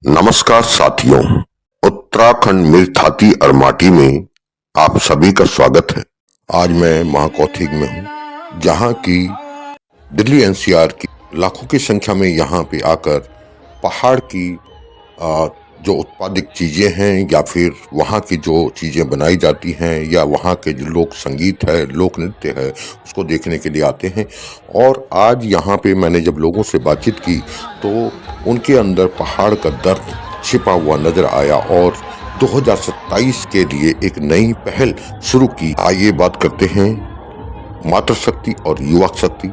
नमस्कार साथियों, उत्तराखंड में थाती और माटी में आप सभी का स्वागत है। आज मैं महाकौथिग में हूँ, जहाँ की दिल्ली एनसीआर की लाखों की संख्या में यहाँ पे आकर पहाड़ की जो उत्पादित चीजें हैं या फिर वहाँ की जो चीजें बनाई जाती हैं या वहाँ के जो लोक संगीत है, लोक नृत्य है, उसको देखने के लिए आते हैं। और आज यहाँ पे मैंने जब लोगों से बातचीत की तो उनके अंदर पहाड़ का दर्द छिपा हुआ नजर आया और 2027 के लिए एक नई पहल शुरू की। आइए बात करते हैं मातृशक्ति और युवा शक्ति,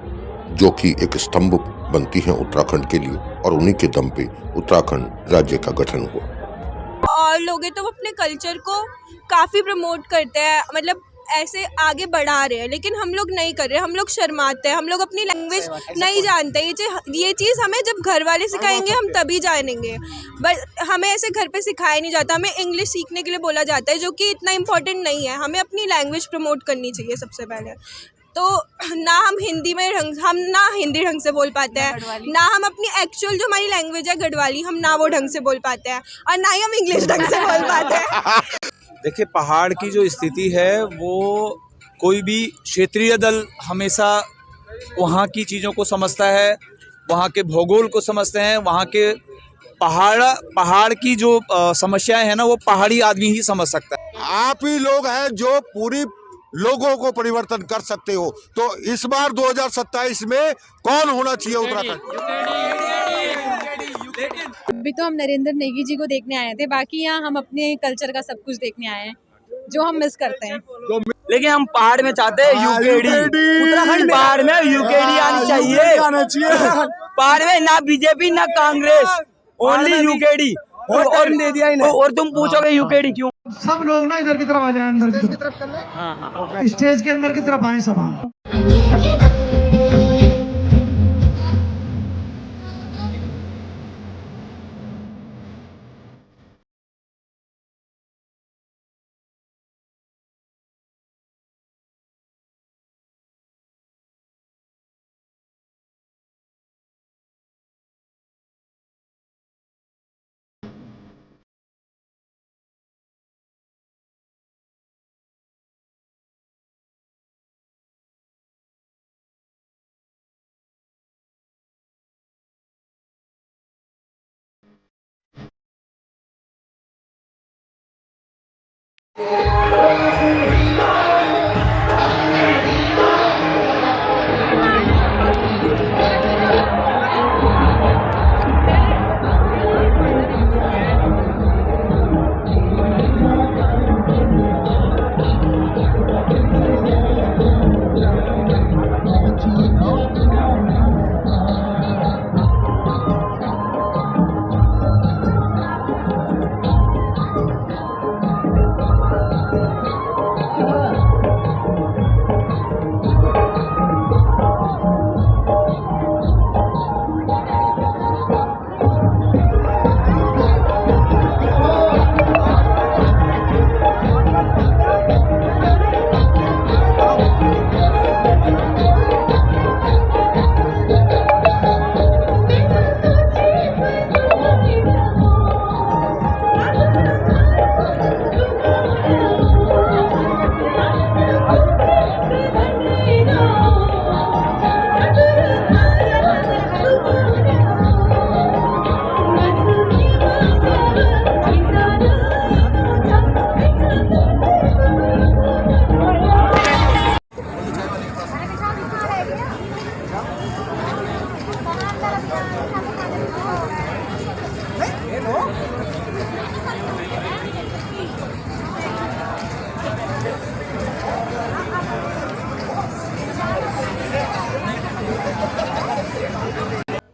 जो कि एक स्तंभ बनती है उत्तराखंड के लिए, और उन्हीं के दम पे उत्तराखंड राज्य का गठन हुआ। और लोग तो अपने कल्चर को काफ़ी प्रमोट करते हैं, मतलब ऐसे आगे बढ़ा रहे हैं, लेकिन हम लोग नहीं कर रहे। हम लोग शर्माते हैं, हम लोग अपनी लैंग्वेज नहीं जानते। ये चीज़ हमें जब घर वाले सिखाएंगे हम तभी जानेंगे, बट हमें ऐसे घर पे सिखाया नहीं जाता। हमें इंग्लिश सीखने के लिए बोला जाता है, जो कि इतना इम्पोर्टेंट नहीं है। हमें अपनी लैंग्वेज प्रमोट करनी चाहिए सबसे पहले। तो ना हम हिंदी ढंग से बोल पाते हैं, ना हम अपनी एक्चुअल जो हमारी लैंग्वेज है गढ़वाली, हम ना वो ढंग से बोल पाते हैं, और ना ही हम इंग्लिश ढंग से बोल पाते हैं। देखिए, पहाड़ की जो स्थिति है वो कोई भी क्षेत्रीय दल हमेशा वहाँ की चीज़ों को समझता है, वहाँ के भूगोल को समझते हैं। वहाँ के पहाड़ की जो समस्याएं हैं ना, वो पहाड़ी आदमी ही समझ सकता है। आप ही लोग हैं जो पूरी लोगों को परिवर्तन कर सकते हो। तो इस बार 2027 में कौन होना चाहिए उत्तराखंड? अभी तो हम नरेंद्र नेगी जी को देखने आए थे, बाकी यहाँ हम अपने कल्चर का सब कुछ देखने आए हैं जो हम मिस करते हैं। लेकिन हम पहाड़ में चाहते हैं यूकेडी। उत्तराखंड पहाड़ में यूकेडी आनी चाहिए। पहाड़ में ना बीजेपी ना कांग्रेस, ओनली यूकेडी। और तुम पूछोगे यूकेडी क्यों? सब लोग ना इधर की तरफ आ जाए, अंदर की तरफ, स्टेज के अंदर की तरफ आए सब।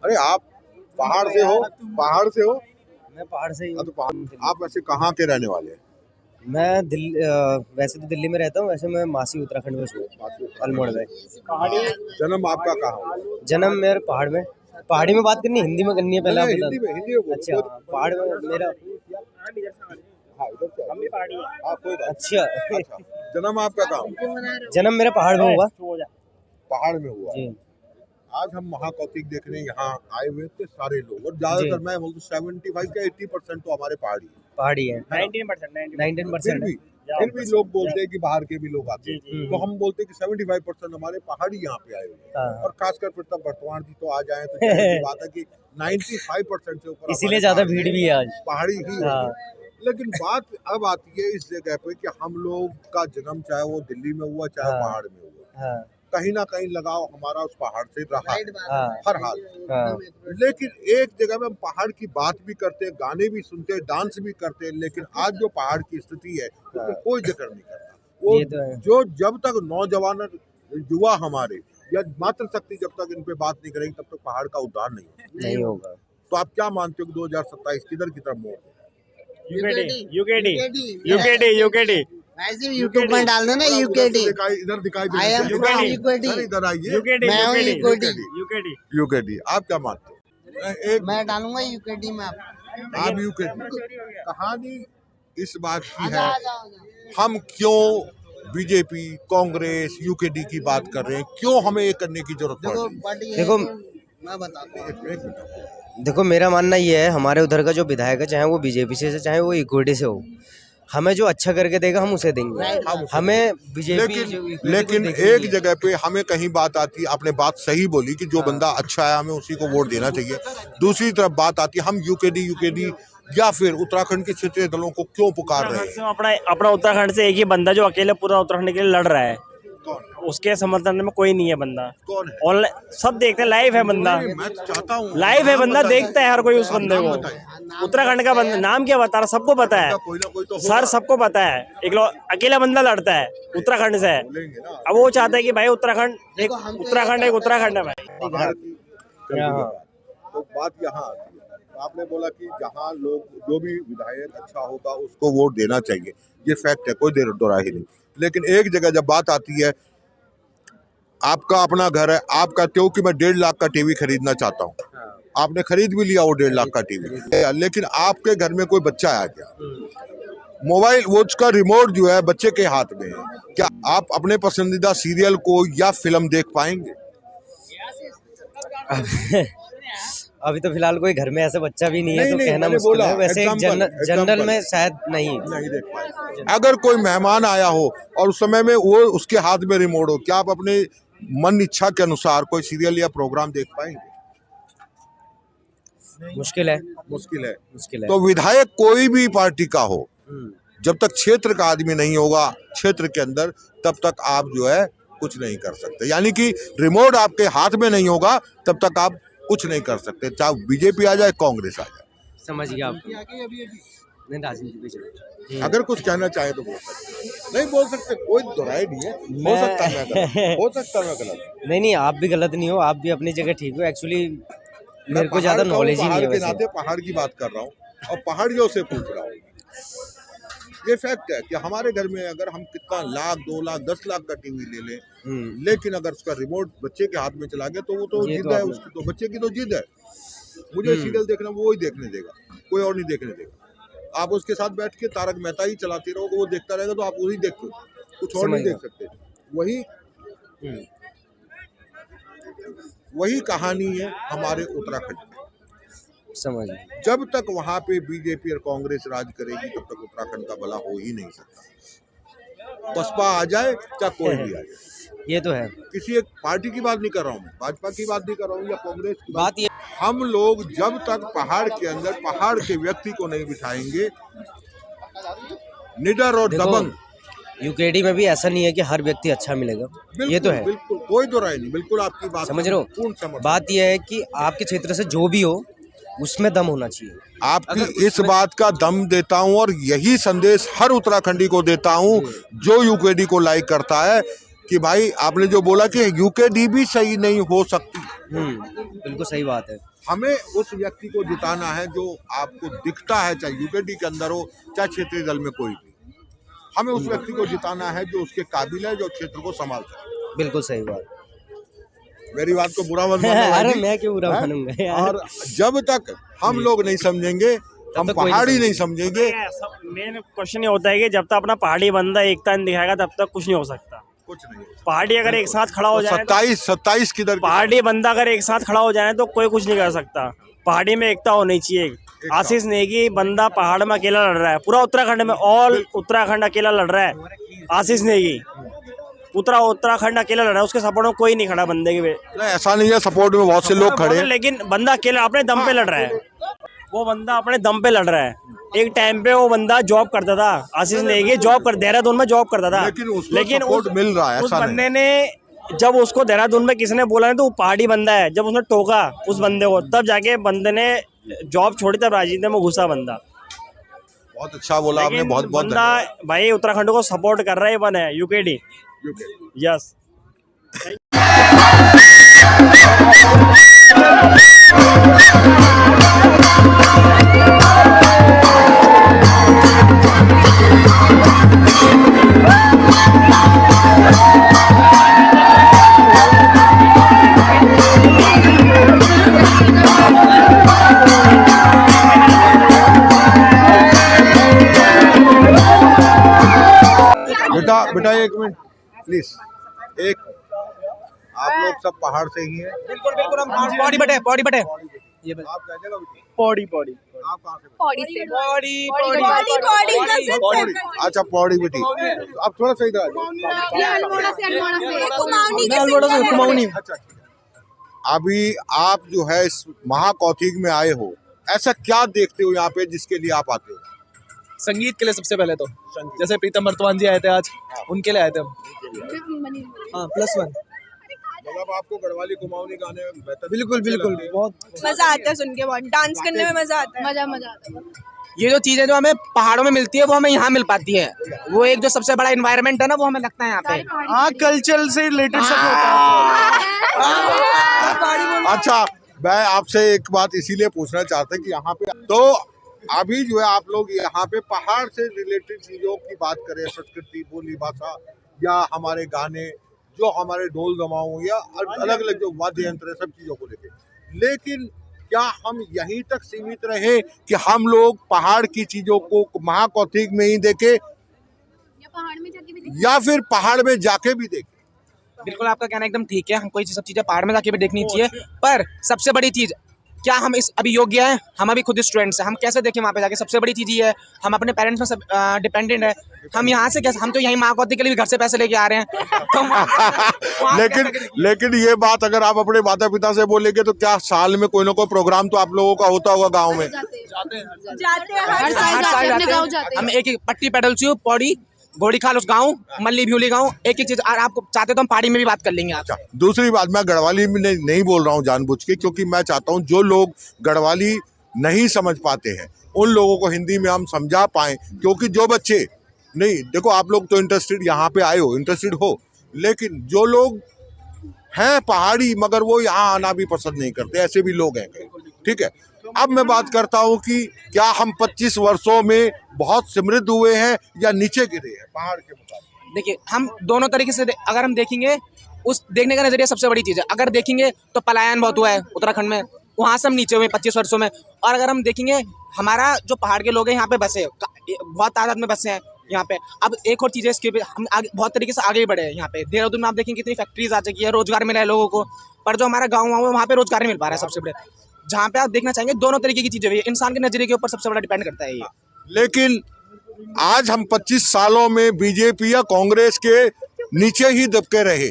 अरे आप पहाड़ से हो? पहाड़ से हो? मैं पहाड़ से ही हूँ। तो आप वैसे कहाँ के रहने वाले हैं? मैं वैसे तो दिल्ली में रहता हूँ, वैसे मैं मासी उत्तराखंड में हूँ, अल्मोड़ा में। जन्म आपका कहाँ? जन्म मेरे पहाड़ में। पहाड़ी में बात करनी, हिंदी में करनी है पहले आप बता हिंदी दो। में, हिंदी में बोलो। अच्छा, पहाड़ में मेरा। हाँ, इधर से हम भी पहाड़ी हैं। हाँ, कोई बात अच्छा, नहीं। अच्छा, जन्म आपका कहाँ? जन्म मेरा पहाड़ में हुआ। पहाड़ में हुआ। जी। आज हम महाकौतिक देखने यहाँ आए हुए थे सारे लोग, और ज्यादातर मैं बोलूँ 75 का 80% तो हमारे पहाड़ी है। 19% फिर भी लोग बोलते हैं कि बाहर के भी लोग आते हैं, तो हम बोलते हैं कि 75% हमारे पहाड़ी यहाँ पे आए हुए हैं। और खासकर फिर तब बर्तमान जी तो आ जाए तो जाहिर सी बात है कि 95% से ऊपर इसीलिए ज्यादा भीड़ भी है आज। पहाड़ी ही है। लेकिन बात अब आती है इस जगह पे कि हम लोग का जन्म चाहे वो दिल्ली में हुआ चाहे पहाड़ में हुआ, कहीं ना कहीं लगाव हमारा उस पहाड़ से रहा हर हाल। लेकिन एक जगह में हम पहाड़ की बात भी करते हैं, गाने भी सुनते हैं, डांस भी करते हैं, लेकिन आज जो पहाड़ की स्थिति है उसमें कोई जिक्र नहीं करता। वो जो जब तक नौजवान युवा हमारे या मातृशक्ति जब तक इन पे बात नहीं करेंगे तब तक पहाड़ का उद्धार नहीं होगा। तो आप क्या मानते हो कि 2027 किधर की तरफ मोड़? यूकेडी ऐसे यूट्यूब में डाल दो ना यूकेडी। इधर दिखाई I am from यूकेडी। इधर आइए। मैं हूँ यूकेडी आप क्या मानते हो? एक मैं डालूंगा यूकेडी में आप। आप यूकेडी। कहानी इस बात की है, हम क्यों बीजेपी कांग्रेस यूकेडी की बात कर रहे हैं, क्यों हमें ये करने की जरूरत पड़ रही है? देखो मैं बताता हूँ। देखो मेरा मानना ये है, हमारे उधर का जो विधायक है चाहे वो बीजेपी से चाहे वो यूकेडी से हो, हमें जो अच्छा करके देगा हम उसे देंगे। हमें बीजेपी लेकिन एक जगह पे हमें कहीं बात आती है, आपने बात सही बोली कि जो बंदा अच्छा है हमें उसी को वोट देना चाहिए। दूसरी तरफ बात आती है हम यूकेडी या फिर उत्तराखंड के क्षेत्रीय दलों को क्यों पुकार रहे हैं? अपना उत्तराखंड से एक ही बंदा जो अकेले पूरा उत्तराखंड के लिए लड़ रहा है, उसके समर्थन में कोई नहीं है बंदा। कौन है? ऑनलाइन सब देखते हैं, लाइव है बंदा, मैं चाहता हूँ लाइव है बंदा, देखता है हर कोई उस बंदे को। उत्तराखंड का बंदा नाम क्या बता रहा, सबको पता है कोई ना कोई तो सर, सबको पता है। एक अकेला बंदा लड़ता है उत्तराखंड से, अब वो चाहता है कि भाई उत्तराखंड एक उत्तराखंड है भाई। तो बात यहाँ आती है, आपने बोला कि जहाँ लोग जो भी विधायक अच्छा होगा उसको वोट देना चाहिए, ये फैक्ट है, कोई दो राय ही नहीं। लेकिन एक जगह जब बात आती है, आपका अपना घर है, आप कहते हो कि मैं 1.5 लाख का टीवी खरीदना चाहता हूँ, आपने खरीद भी लिया वो 1.5 लाख का टीवी, लेकिन आपके घर में कोई बच्चा आ गया, मोबाइल वो उसका रिमोट जो है बच्चे के हाथ में है, क्या आप अपने पसंदीदा सीरियल को या फिल्म देख पाएंगे? अभी तो फिलहाल कोई घर में ऐसा बच्चा भी नहीं है, तो कहना मुश्किल है। वैसे जनरल में शायद नहीं देख पाएंगे। अगर कोई मेहमान आया हो और उस समय में वो उसके हाथ में रिमोट हो, क्या आप अपने मन इच्छा के अनुसार कोई सीरियल या प्रोग्राम देख पाएंगे? मुश्किल है। तो विधायक कोई भी पार्टी का हो, जब तक क्षेत्र का आदमी नहीं होगा क्षेत्र के अंदर, तब तक आप जो है कुछ नहीं कर सकते। यानी कि रिमोट आपके हाथ में नहीं होगा तब तक आप कुछ नहीं कर सकते, चाहे बीजेपी आ जाए कांग्रेस आ जाए। समझ गया आप। नहीं राजनीति पे चलो। अगर कुछ कहना चाहे तो बोल सकते, नहीं बोल सकते, कोई दोहराई नहीं है। हो सकता है मैं गलत, नहीं आप भी गलत नहीं हो, आप भी अपनी जगह ठीक हो। एक्चुअली मेरे को ज्यादा नॉलेज ही नहीं है वैसे। नाते पहाड़ की बात कर रहा हूँ और पहाड़ियों से पूछ रहा हूँ। ये फैक्ट है कि हमारे घर में अगर हम कितना लाख 2 लाख 10 लाख का टीवी ले लें, लेकिन अगर उसका रिमोट बच्चे के हाथ में चला गया तो वो तो जिद है उसकी, तो बच्चे की तो जिद है, मुझे सीरियल देखना वो ही देखने देगा, कोई और नहीं देखने देगा। आप उसके साथ बैठ के तारक मेहता ही चलाते रहोगे, वो देखता रहेगा तो आप वही देखते, कुछ और नहीं देख सकते। वही कहानी है हमारे उत्तराखंड में। समझ। जब तक वहाँ पे बीजेपी और कांग्रेस राज करेगी तब तक उत्तराखंड का भला हो ही नहीं सकता। बसपा आ जाए चाहे कोई भी आ जाए, ये तो है। किसी एक पार्टी की बात नहीं कर रहा हूँ, भाजपा की बात नहीं कर रहा हूँ या कांग्रेस की बात। ये हम लोग जब तक पहाड़ के अंदर पहाड़ के व्यक्ति को नहीं बिठाएंगे, निडर और दबंग। यूकेडी में भी ऐसा नहीं है कि हर व्यक्ति अच्छा मिलेगा, ये तो है। बिल्कुल कोई दो राय नहीं, बिल्कुल आपकी बात समझ रहे हो। बात यह है कि आपके क्षेत्र से जो भी हो उसमें दम होना चाहिए। आपकी इस बात का दम देता हूं और यही संदेश हर उत्तराखंडी को देता हूं जो यूकेडी को लाइक करता है कि भाई आपने जो बोला कि यूकेडी भी सही नहीं हो सकती, बिल्कुल सही बात है। हमें उस व्यक्ति को जिताना है जो आपको दिखता है, चाहे यूकेडी के अंदर हो चाहे क्षेत्रीय दल में कोई भी, हमें उस व्यक्ति को जिताना है जो उसके काबिल है, जो क्षेत्र को संभाल सके। बिल्कुल सही बात। मेरी बात को बुरा मत मानना। अरे मैं क्यों बुरा मानूंगा यार। और जब तक हम लोग नहीं समझेंगे, हम पहाड़ी नहीं समझेंगे। मेन क्वेश्चन ये होता है कि जब तक अपना पहाड़ी बंदा एकता नहीं दिखाएगा तब तक कुछ नहीं हो सकता। कुछ नहीं। पहाड़ी अगर एक साथ खड़ा हो जाए, 27 किधर, पहाड़ी बंदा अगर एक साथ खड़ा हो जाए तो कोई कुछ नहीं कर सकता। पहाड़ी में एकता होनी चाहिए। आशीष नेगी बंदा पहाड़ में अकेला लड़ रहा है, पूरा उत्तराखंड में ऑल उत्तराखंड अकेला लड़ रहा है। आशीष नेगी पूरा उत्तराखंड अकेला लड़ रहा है, उसके सपोर्ट में कोई नहीं खड़ा बंदे के। नहीं ऐसा नहीं है, सपोर्ट में बहुत से लोग खड़े हैं, लेकिन बंदा अकेला अपने दम पे लड़ रहा है। वो बंदा अपने दम पे लड़ रहा है। एक टाइम पे वो बंदा जॉब करता था, आशीष नेगी जॉब कर देहरादून में जॉब करता था, लेकिन सपोर्ट मिल रहा है। उस बंदे ने जब उसको देहरादून में किसी ने बोला तो वो पहाड़ी बंदा है, जब उसने टोका उस बंदे को तब जाके बंदे ने जॉब छोड़ी, तब राजनीति में घुसा बंदा। बहुत अच्छा बोला आपने, बहुत बहुत बंदा भाई उत्तराखंड को सपोर्ट कर रहा है, वन है यूकेडी। यस। बेटा एक मिनट प्लीज। एक आप लोग सब पहाड़ से ही हैं? बिल्कुल बिल्कुल, हम पौड़ी बटे ये आप क्या जगह बेटी? पौड़ी आप कहाँ से? पौड़ी से। पौड़ी। अच्छा पौड़ी बेटी, आप थोड़ा सा इधर आ कुमाऊनी। जाओ। अच्छा अभी आप जो है इस महाकौथिग में आए हो, ऐसा क्या देखते हो यहाँ पे जिसके लिए आप आते हो? संगीत के लिए सबसे पहले तो, जैसे प्रीतम बर्तमान जी आए थे आज, उनके लिए आए थे हम। हाँ +1। मतलब आपको गढ़वाली कुमाऊनी गाने बेहतर? बिल्कुल बिल्कुल, बहुत मजा आता है सुन के, बहुत डांस करने में मजा आता है। मजा आता है। ये जो चीजें जो हमें पहाड़ों में मिलती है वो हमें यहाँ मिल पाती है। वो एक जो सबसे बड़ा एनवायरनमेंट है ना, वो हमें लगता है यहाँ पे। हाँ, कल्चर से रिलेटेड सब होता है। अच्छा मैं आपसे एक बात इसीलिए पूछना चाहता हूँ कि यहाँ पे तो अभी जो है आप लोग यहाँ पे पहाड़ से रिलेटेड चीजों की बात करें, संस्कृति, बोली, भाषा या हमारे गाने, जो हमारे ढोल दमाऊ या अलग अलग जो वाद्य यंत्र है, सब चीजों को लेके, लेकिन क्या हम यहीं तक सीमित रहे कि हम लोग पहाड़ की चीजों को महाकौथिग में ही देखें या फिर पहाड़ में जाके भी देखें? बिल्कुल आपका कहना एकदम ठीक है, हमको ये सब चीजें पहाड़ में जाके भी देखनी चाहिए, पर सबसे बड़ी चीज क्या हम इस अभी योग्य है? हम अभी खुद स्टूडेंट्स हैं, हम कैसे देखें वहाँ पे जाके? सबसे बड़ी चीज ये है, हम अपने पेरेंट्स में सब डिपेंडेंट है। हम यहाँ से कैसे, हम तो यहीं महाकौथिग के लिए भी घर से पैसे लेके आ रहे हैं तो लेकिन ये बात अगर आप अपने माता पिता से बोलेंगे तो क्या साल में कोई ना कोई प्रोग्राम तो आप लोगों का होता होगा गाँव में? जाते हैं, हर साल जाते हैं। हम एक एक पट्टी पेडल पौड़ी, घोड़ी खाल उस गाँव, मल्ली भ्यूली गाँव, एक एक चीज। आपको चाहते तो हम पहाड़ी में भी बात कर लेंगे। अच्छा दूसरी बात, मैं गढ़वाली में नहीं बोल रहा हूँ जानबूझ के, क्योंकि मैं चाहता हूँ जो लोग गढ़वाली नहीं समझ पाते हैं उन लोगों को हिंदी में हम समझा पाएं, क्योंकि जो बच्चे नहीं, देखो आप लोग तो इंटरेस्टेड यहाँ पे आए हो, इंटरेस्टेड हो, लेकिन जो लोग हैं पहाड़ी मगर वो यहाँ आना भी पसंद नहीं करते, ऐसे भी लोग हैं, ठीक है। अब मैं बात करता हूँ कि क्या हम 25 वर्षों में बहुत समृद्ध हुए हैं या नीचे गिरे हैं पहाड़ के मुकाबले? देखिए हम दोनों तरीके से अगर हम देखेंगे, उस देखने का नजरिया सबसे बड़ी चीज़ है। अगर देखेंगे तो पलायन बहुत हुआ है उत्तराखंड में, वहाँ से हम नीचे हुए 25 वर्षों में। और अगर हम देखेंगे हमारा जो पहाड़ के लोग हैं यहाँ पे बसे, बहुत तादाद में बसे हैं यहाँ पे। अब एक और चीज़ है, इसके हम आगे बहुत तरीके से आगे बढ़े हैं। यहाँ पे देहरादून में आप देखेंगे कितनी फैक्ट्रीज आ चुकी है, रोजगार मिला है लोगों को, पर जो हमारा गाँव है वहाँ पे रोजगार नहीं मिल पा रहा है। सबसे बड़े जहाँ पे आप देखना चाहेंगे दोनों तरीके की चीजें, इंसान के नजरिए के ऊपर सबसे बड़ा डिपेंड करता है ये। लेकिन आज हम 25 सालों में बीजेपी या कांग्रेस के नीचे ही दबके रहे,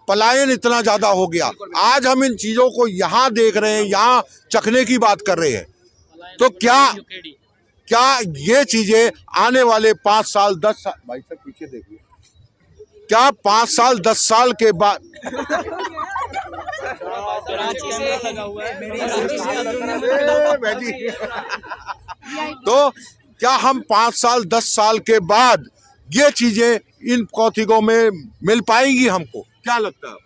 पलायन इतना ज्यादा हो गया, आज हम इन चीजों को यहाँ देख रहे हैं, यहाँ चखने की बात कर रहे हैं, तो क्या ये चीजें आने वाले 5 साल 10 साल, भाई साहब पीछे देखिए, क्या 5 साल 10 साल के बाद तो क्या हम 5 साल 10 साल के बाद ये चीजें इन कौथिगों में मिल पाएंगी हमको? क्या लगता है?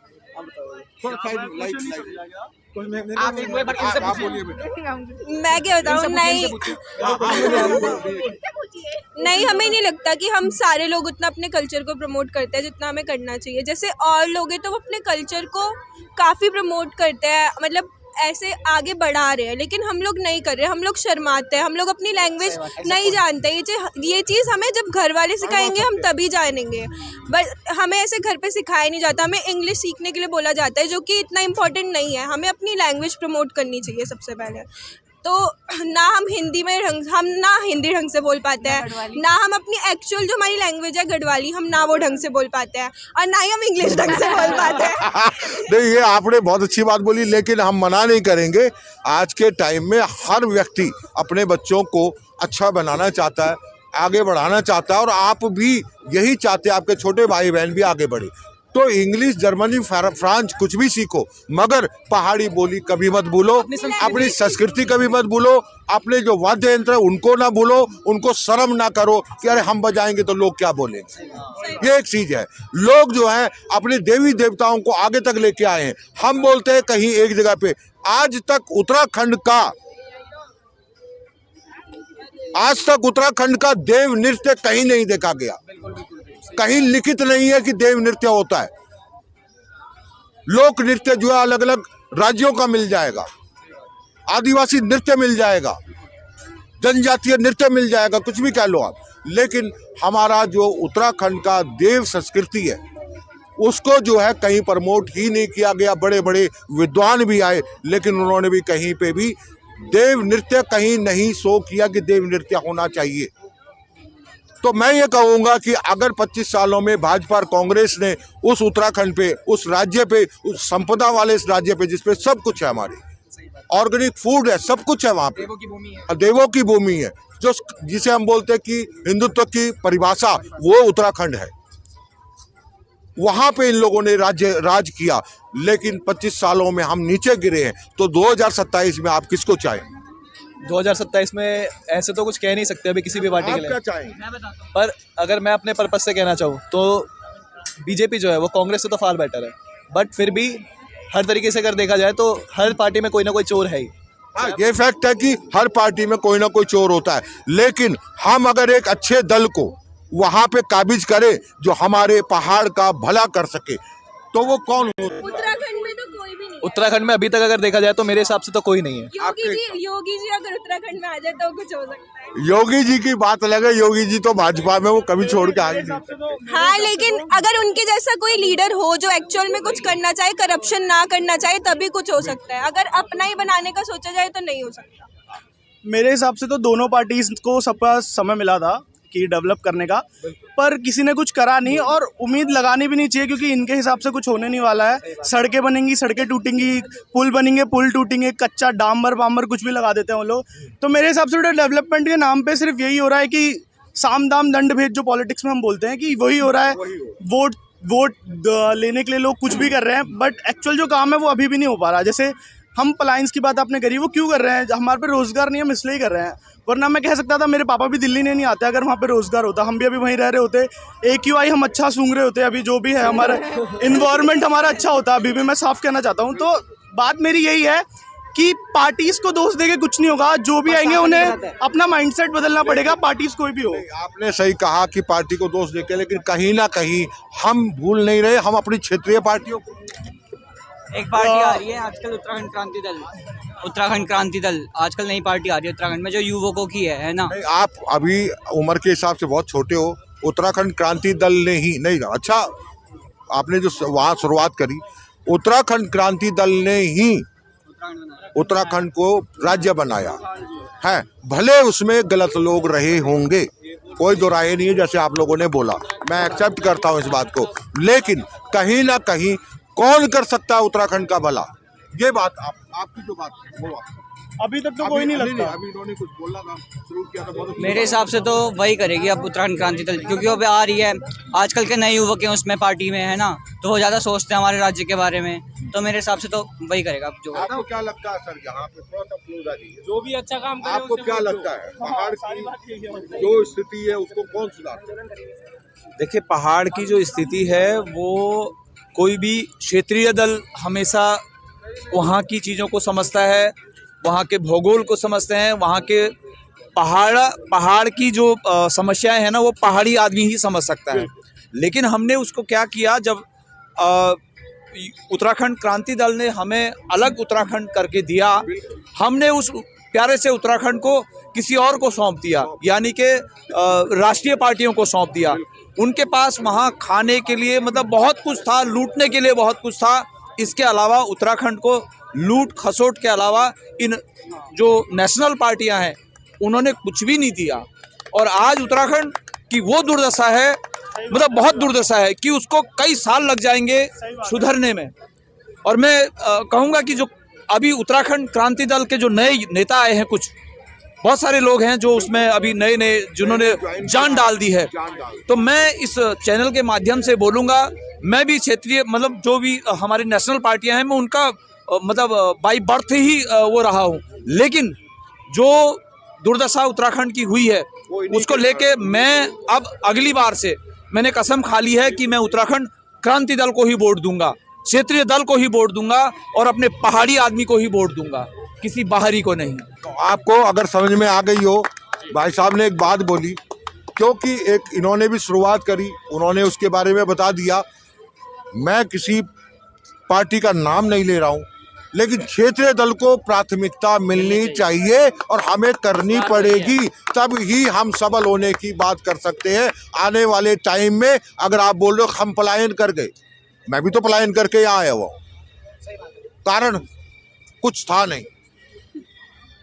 मैं क्या बताऊँ, नहीं हमें नहीं लगता कि हम सारे लोग उतना अपने कल्चर को प्रमोट करते हैं जितना हमें करना चाहिए। जैसे और लोग हैं तो वो अपने कल्चर को काफ़ी प्रमोट करते हैं, मतलब ऐसे आगे बढ़ा रहे हैं, लेकिन हम लोग नहीं कर रहे, हम लोग शर्माते हैं, हम लोग अपनी लैंग्वेज नहीं जानते। ये चीज़ हमें जब घर वाले सिखाएंगे हम तभी जानेंगे, बट हमें ऐसे घर पे सिखाया नहीं जाता। हमें इंग्लिश सीखने के लिए बोला जाता है, जो कि इतना इम्पोर्टेंट नहीं है। हमें अपनी लैंग्वेज प्रमोट करनी चाहिए सबसे पहले। तो ना हम हिंदी ढंग से बोल पाते हैं, ना हम अपनी एक्चुअल जो हमारी लैंग्वेज है गढ़वाली, हम ना वो ढंग से बोल पाते हैं, और ना ही हम इंग्लिश ढंग से बोल पाते हैं। नहीं, ये आपने बहुत अच्छी बात बोली, लेकिन हम मना नहीं करेंगे। आज के टाइम में हर व्यक्ति अपने बच्चों को अच्छा बनाना चाहता है, आगे बढ़ाना चाहता है, और आप भी यही चाहते हैं आपके छोटे भाई बहन भी आगे बढ़े। तो इंग्लिश, जर्मनी, फ्रांस कुछ भी सीखो, मगर पहाड़ी बोली कभी मत भूलो, अपनी संस्कृति कभी मत भूलो, अपने जो वाद्य यंत्र है उनको ना भूलो, उनको शर्म ना करो कि अरे हम बजाएंगे तो लोग क्या बोलेंगे। ये एक चीज है। लोग जो है अपने देवी देवताओं को आगे तक लेके आए हैं। हम बोलते हैं कहीं एक जगह पे, आज तक उत्तराखंड का देव नृत्य कहीं नहीं देखा गया, कहीं लिखित नहीं है कि देव नृत्य होता है। लोक नृत्य जो है अलग अलग राज्यों का मिल जाएगा, आदिवासी नृत्य मिल जाएगा, जनजातीय नृत्य मिल जाएगा, कुछ भी कह लो आप, लेकिन हमारा जो उत्तराखंड का देव संस्कृति है उसको जो है कहीं प्रमोट ही नहीं किया गया। बड़े बड़े विद्वान भी आए, लेकिन उन्होंने भी कहीं पे भी देव नृत्य कहीं नहीं शो किया कि देव नृत्य होना चाहिए। तो मैं ये कहूँगा कि अगर 25 सालों में भाजपा और कांग्रेस ने उस उत्तराखंड पे, उस राज्य पे, उस संपदा वाले इस राज्य पे जिसपे सब कुछ है, हमारे ऑर्गेनिक फूड है, सब कुछ है, वहाँ पे देवों की भूमि है, जो जिसे हम बोलते हैं कि हिंदुत्व की परिभाषा वो उत्तराखंड है, वहाँ पे इन लोगों ने राज किया। लेकिन 25 सालों में हम नीचे गिरे हैं। तो 2027 में आप किसको चाहें? 2027 में ऐसे तो कुछ कह नहीं सकते अभी किसी भी पार्टी के लिए। क्या चाहेंगे? पर अगर मैं अपने पर्पस से कहना चाहूँ तो बीजेपी जो है वो कांग्रेस से तो फार बेटर है, बट फिर भी हर तरीके से अगर देखा जाए तो हर पार्टी में कोई ना कोई चोर है ही। हाँ, ये फैक्ट है कि हर पार्टी में कोई ना कोई चोर होता है, लेकिन हम अगर एक अच्छे दल को वहां पे काबिज करें जो हमारे पहाड़ का भला कर सके, तो वो कौन हो? उत्तराखंड में तो कोई भी नहीं है। उत्तराखंड में अभी तक अगर देखा जाए तो मेरे हिसाब से तो कोई नहीं है। योगी जी अगर उत्तराखंड में आ जाए तो कुछ हो सकता है। योगी जी की बात अलग है, योगी जी तो भाजपा में वो कभी छोड़ के आगे नहीं। हाँ, लेकिन अगर उनके जैसा कोई लीडर हो जो एक्चुअल में कुछ करना चाहे, करप्शन ना करना चाहे, तभी कुछ हो सकता है। अगर अपना ही बनाने का सोचा जाए तो नहीं हो सकता। मेरे हिसाब से तो दोनों पार्टीज को सबका समय मिला था कि डेवलप करने का, पर किसी ने कुछ करा नहीं, और उम्मीद लगानी भी नहीं चाहिए क्योंकि इनके हिसाब से कुछ होने नहीं वाला है। सड़कें बनेंगी, सड़कें टूटेंगी, पुल बनेंगे, पुल टूटेंगे, कच्चा डामर बामर कुछ भी लगा देते हैं वो लोग। तो मेरे हिसाब से डेवलपमेंट के नाम पे सिर्फ यही हो रहा है कि साम दाम दंड भेद जो पॉलिटिक्स में हम बोलते हैं कि वही हो रहा है। वोट लेने के लिए लोग कुछ भी कर रहे हैं, बट एक्चुअल जो काम है वो अभी भी नहीं हो पा रहा। जैसे हम पलायंस की बात आपने करी, वो क्यों कर रहे हैं? हमारे पे रोजगार नहीं है, हम इसलिए ही कर रहे हैं। वरना मैं कह सकता था मेरे पापा भी दिल्ली नहीं आते, अगर वहाँ पे रोजगार होता हम भी अभी वहीं रह रहे होते, AQI हम अच्छा सूंघ रहे होते, अभी जो भी है हमारा इन्वायरमेंट हमारा अच्छा होता अभी भी। मैं साफ कहना चाहता हूँ। तो बात मेरी यही है कि पार्टीज को दोष देके कुछ नहीं होगा, जो भी आएंगे उन्हें अपना माइंडसेट बदलना पड़ेगा, पार्टीज कोई भी हो। आपने सही कहा कि पार्टी को दोष देके, लेकिन कहीं ना कहीं हम भूल नहीं रहे, हम अपनी क्षेत्रीय पार्टियों को। एक पार्टी आ रही है आजकल, उत्तराखंड क्रांति दल आजकल नई पार्टी आ रही है उत्तराखंड में जो युवकों की है ना। नहीं, आप अभी उम्र के हिसाब से बहुत छोटे हो। उत्तराखंड क्रांति दल ने ही नहीं, अच्छा आपने जो वहाँ शुरुआत करी, उत्तराखंड क्रांति दल ने ही उत्तराखंड को राज्य बनाया है। भले उसमें गलत लोग रहे होंगे, कोई दो राय नहीं है, जैसे आप लोगों ने बोला, मैं एक्सेप्ट करता हूँ इस बात को, लेकिन कहीं ना कहीं कौन कर सकता है उत्तराखंड का भला? ये बात आपकी जो बात है वो अभी तक तो कोई नहीं लगता। अभी इन्होंने कुछ बोला था, शुरू किया था, बहुत मेरे हिसाब से तो वही करेगी अब उत्तराखंड क्रांति दल, क्योंकि वो आ रही है। आजकल के नए युवक हैं उसमें पार्टी में है ना, तो वो ज़्यादा सोचते हैं हमारे राज्य के बारे में, तो मेरे हिसाब से तो वही करेगा। जो आपको क्या लगता है सर, यहाँ पे थोड़ा सा क्लोज आ जाइए, जो भी अच्छा काम करे आपको क्या लगता है पहाड़ की जो स्थिति है उसको कौन सुधार? देखिए, पहाड़ की जो स्थिति है वो कोई भी क्षेत्रीय दल हमेशा वहाँ की चीज़ों को समझता है, वहाँ के भूगोल को समझते हैं, वहाँ के पहाड़ की जो समस्याएं हैं ना वो पहाड़ी आदमी ही समझ सकता है। लेकिन हमने उसको क्या किया, जब उत्तराखंड क्रांति दल ने हमें अलग उत्तराखंड करके दिया, हमने उस प्यारे से उत्तराखंड को किसी और को सौंप दिया, यानी कि राष्ट्रीय पार्टियों को सौंप दिया। उनके पास वहाँ खाने के लिए मतलब बहुत कुछ था, लूटने के लिए बहुत कुछ था। इसके अलावा उत्तराखंड को लूट खसोट के अलावा इन जो नेशनल पार्टियां हैं उन्होंने कुछ भी नहीं दिया। और आज उत्तराखंड की वो दुर्दशा है, मतलब बहुत दुर्दशा है कि उसको कई साल लग जाएंगे सुधरने में। और मैं कहूँगा कि जो अभी उत्तराखंड क्रांति दल के जो नए नेता आए हैं, कुछ बहुत सारे लोग हैं जो उसमें अभी नए नए जिन्होंने जान डाल दी है, तो मैं इस चैनल के माध्यम से बोलूँगा, मैं भी क्षेत्रीय मतलब जो भी हमारी नेशनल पार्टियां हैं मैं उनका मतलब बाई बर्थ ही वो रहा हूँ, लेकिन जो दुर्दशा उत्तराखंड की हुई है उसको लेके मैं अब अगली बार से मैंने कसम खा ली है कि मैं उत्तराखंड क्रांति दल को ही वोट दूंगा, क्षेत्रीय दल को ही वोट दूंगा और अपने पहाड़ी आदमी को ही वोट दूंगा, किसी बाहरी को नहीं। तो आपको अगर समझ में आ गई हो, भाई साहब ने एक बात बोली, क्योंकि एक इन्होंने भी शुरुआत करी, उन्होंने उसके बारे में बता दिया। मैं किसी पार्टी का नाम नहीं ले रहा हूँ, लेकिन क्षेत्रीय दल को प्राथमिकता मिलनी चाहिए और हमें करनी पड़ेगी, तब ही हम सबल होने की बात कर सकते हैं। आने वाले टाइम में अगर आप बोल रहे हो हम पलायन कर गए, मैं भी तो पलायन करके यहाँ आया हुआ हूँ, कारण कुछ था नहीं।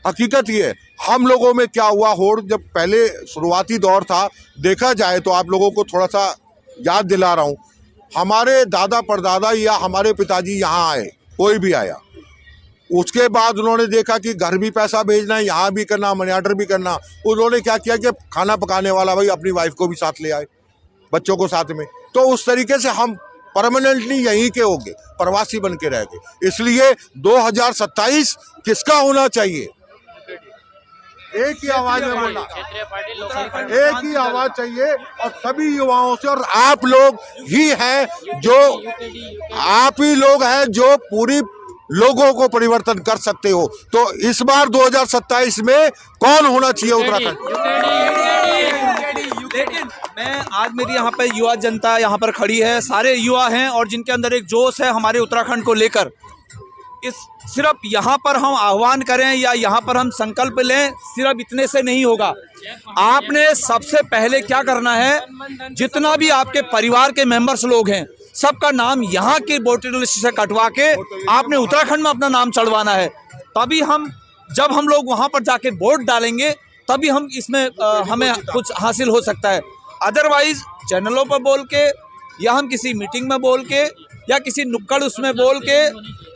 हकीकत ये है, हम लोगों में क्या हुआ, होड़ जब पहले शुरुआती दौर था, देखा जाए तो आप लोगों को थोड़ा सा याद दिला रहा हूँ, हमारे दादा परदादा या हमारे पिताजी यहाँ आए, कोई भी आया, उसके बाद उन्होंने देखा कि घर भी पैसा भेजना है, यहाँ भी करना, मनी ऑर्डर भी करना, उन्होंने क्या किया कि खाना पकाने वाला भाई अपनी वाइफ को भी साथ ले आए, बच्चों को साथ में। तो उस तरीके से हम परमानेंटली यहीं के होंगे, प्रवासी बन के रह गए। इसलिए 2027 किसका होना चाहिए, एक ही आवाज में बोलना, एक ही आवाज चाहिए और सभी युवाओं से। और आप लोग ही हैं जो, आप ही लोग हैं जो पूरी लोगों को परिवर्तन कर सकते हो। तो इस बार 2027 में कौन होना चाहिए उत्तराखंड? लेकिन मैं आज मेरी यहाँ पे युवा जनता यहाँ पर खड़ी है, सारे युवा हैं और जिनके अंदर एक जोश है हमारे उत्तराखंड को लेकर। इस सिर्फ यहाँ पर हम आह्वान करें या यहाँ पर हम संकल्प लें, सिर्फ इतने से नहीं होगा। आपने सबसे पहले क्या करना है, जितना भी आपके परिवार के मेंबर्स लोग हैं सबका नाम यहाँ के वोटर लिस्ट से कटवा के आपने उत्तराखंड में अपना नाम चढ़वाना है। तभी हम, जब हम लोग वहाँ पर जाके वोट डालेंगे तभी हम इसमें हमें कुछ हासिल हो सकता है। अदरवाइज चैनलों पर बोल के या हम किसी मीटिंग में बोल के या किसी नुक्कड़ उसमें बोल के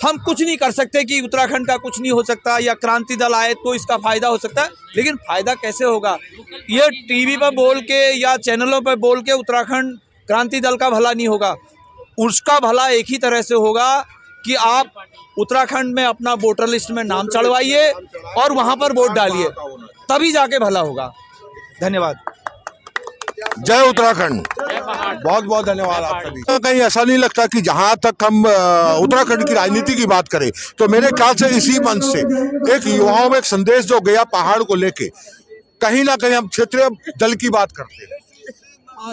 हम कुछ नहीं कर सकते कि उत्तराखंड का कुछ नहीं हो सकता या क्रांति दल आए तो इसका फ़ायदा हो सकता है। लेकिन फ़ायदा कैसे होगा, ये टीवी पर बोल के या चैनलों पर बोल के उत्तराखंड क्रांति दल का भला नहीं होगा। उसका भला एक ही तरह से होगा कि आप उत्तराखंड में अपना वोटर लिस्ट में नाम चढ़वाइए और वहाँ पर वोट डालिए, तभी जाके भला होगा। धन्यवाद। जय उत्तराखंड। बहुत बहुत धन्यवाद आप सभी। कहीं ऐसा नहीं लगता कि जहां तक हम उत्तराखंड की राजनीति की बात करें तो मेरे ख्याल से इसी मंच से एक युवाओं में एक संदेश जो गया पहाड़ को लेके, कहीं ना कहीं हम क्षेत्रीय दल की बात करते हैं।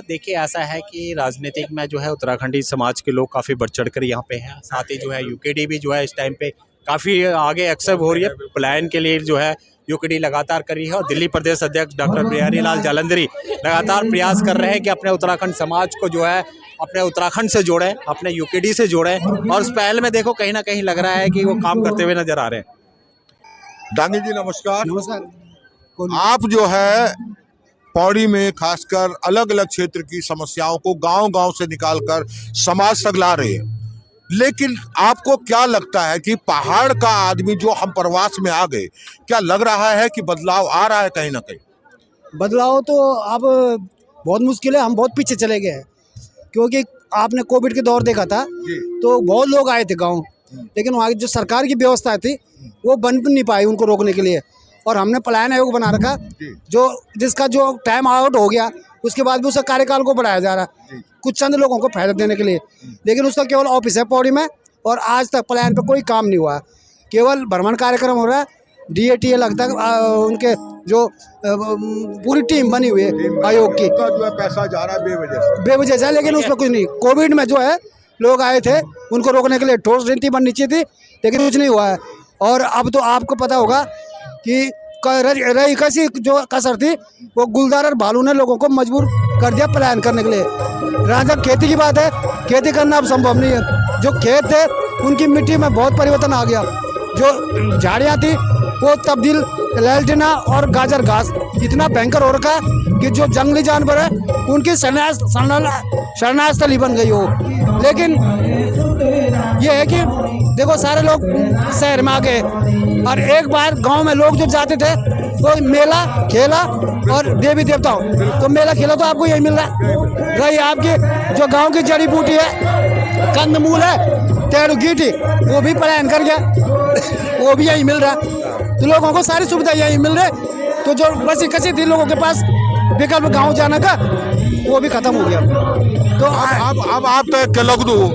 देखिए ऐसा है कि राजनीतिक में जो है उत्तराखंडी समाज के लोग काफ़ी बढ़ चढ़ कर यहाँ पे हैं। साथ ही जो है यूकेडी भी जो है इस टाइम पे काफ़ी आगे एक्सेप्ट हो रही है। पलायन के लिए जो है यूकेडी लगातार कर रही है और दिल्ली प्रदेश अध्यक्ष डॉक्टर बिहारी लाल जालंधरी लगातार प्रयास कर रहे हैं कि अपने उत्तराखंड समाज को जो है अपने उत्तराखंड से जोड़ें, अपने यूकेडी से जोड़ें। और उस पहल में देखो कहीं ना कहीं लग रहा है कि वो काम करते हुए नजर आ रहे हैं। डांगी जी नमस्कार। नमस्कार। आप जो है पौड़ी में खासकर अलग अलग क्षेत्र की समस्याओं को गांव-गांव से निकालकर समाज तक ला रहे हैं, लेकिन आपको क्या लगता है कि पहाड़ का आदमी जो हम प्रवास में आ गए, क्या लग रहा है कि बदलाव आ रहा है कहीं ना कहीं? बदलाव तो अब बहुत मुश्किल है, हम बहुत पीछे चले गए हैं। क्योंकि आपने कोविड के दौर देखा था तो बहुत लोग आए थे गांव, लेकिन वहाँ की जो सरकार की व्यवस्था थी वो बन नहीं पाई उनको रोकने के लिए। और हमने पलायन आयोग बना रखा जो जिसका जो टाइम आउट हो गया उसके बाद भी उसका कार्यकाल को बढ़ाया जा रहा है कुछ चंद लोगों को फायदा देने के लिए, लेकिन उसका केवल ऑफिस है पौड़ी में और आज तक पलायन पे कोई काम नहीं हुआ है। केवल भ्रमण कार्यक्रम हो रहा है, DATA लगता है उनके जो पूरी टीम बनी हुई है आयोग की, जो है पैसा जा रहा है बेवजह से, लेकिन उसमें कुछ नहीं। कोविड में जो है लोग आए थे, उनको रोकने के लिए ठोस रणनीति बननी चाहिए थी, लेकिन कुछ नहीं हुआ है। और अब तो आपको पता होगा कि रही कैसी जो कसर थी, वो गुलदार और भालू ने लोगों को मजबूर कर दिया पलायन करने के लिए। रहा जब खेती की बात है, खेती करना अब संभव नहीं है। जो खेत थे उनकी मिट्टी में बहुत परिवर्तन आ गया। जो झाड़ियाँ थी वो तब्दील लैल्टिना और गाजर घास इतना भयंकर हो रखा है कि जो जंगली जानवर है उनकी शरणास्थली बन गई हो। लेकिन ये है कि देखो सारे लोग शहर में आ गए और एक बार गांव में लोग जो जाते थे तो मेला खेला और देवी देवताओं, तो मेला खेला तो आपको यही मिल रहा है। रही आपकी जो गांव की जड़ी बूटी है, कंदमूल है, टेढ़ू गीटी, वो भी पलायन कर गया, वो भी यही मिल रहा है। तो लोगों को सारी सुविधा यही मिल रही, तो जो बसी कसी थी लोगों के पास विकल्प गांव जाने का, वो भी खत्म हो गया। तो अब आप तो लग दो